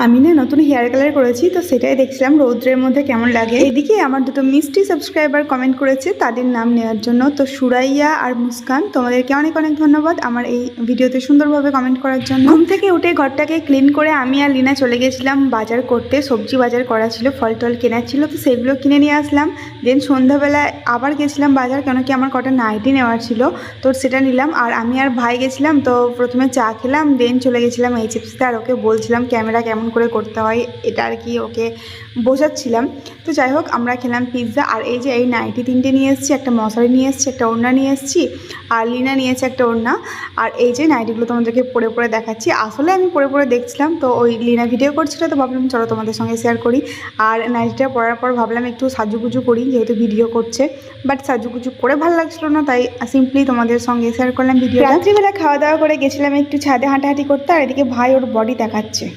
আমি না নতুন হেয়ার কালার করেছি, তো সেটাই দেখছিলাম রৌদ্রের মধ্যে কেমন লাগে। এদিকে আমার দুটো মিষ্টি সাবস্ক্রাইবার কমেন্ট করেছে তাদের নাম নেওয়ার জন্য। তো সুরাইয়া আর মুস্কান, তোমাদেরকে অনেক অনেক ধন্যবাদ আমার এই ভিডিওতে সুন্দরভাবে কমেন্ট করার জন্য। ঘুম থেকে উঠে ঘরটাকে ক্লিন করে আমি আর লিনা চলে গেছিলাম বাজার করতে। সবজি বাজার করা ছিল, ফল টল কেনার ছিল, তো সেগুলো কিনে নিয়ে আসলাম। দেন সন্ধ্যাবেলায় আবার গেছিলাম বাজার, কেন কি আমার কটা নাইটি নেওয়ার ছিল, তো সেটা নিলাম। আর আমি আর ভাই গেছিলাম, তো প্রথমে চা খেলাম, দেন চলে গেছিলাম এই চিপসতে। আর ওকে বলছিলাম ক্যামেরা কেমন করে করতে হয়, এটা আর কি ওকে বোঝাচ্ছিলাম। তো যাই হোক, আমরা খেলাম পিৎজা। আর এই যে এই নাইটি তিনটে নিয়ে এসেছি, একটা মশারি নিয়ে এসেছি, একটা ওড়না নিয়ে এসেছি, আর লিনা নিয়েছে একটা ওড়না। আর এই যে নাইটিগুলো তোমাদেরকে পরে পরে দেখাচ্ছি। আসলে আমি পরে পরে দেখছিলাম, তো ওই লিনা ভিডিও করছিল, তো ভাবলাম চলো তোমাদের সঙ্গে শেয়ার করি। আর নাইটিটা পরার পর ভাবলাম একটু সাজুগুজু করি, যেহেতু ভিডিও করছে। বাট সাজুগুজু করে ভালো লাগছিলো না, তাই সিম্পলি তোমাদের সঙ্গে শেয়ার করলাম ভিডিও। রাত্রিবেলা খাওয়া দাওয়া করে গেছিলাম একটু ছাদে হাঁটাহাঁটি করতে। আর এদিকে ভাই ওর বডি দেখাচ্ছে।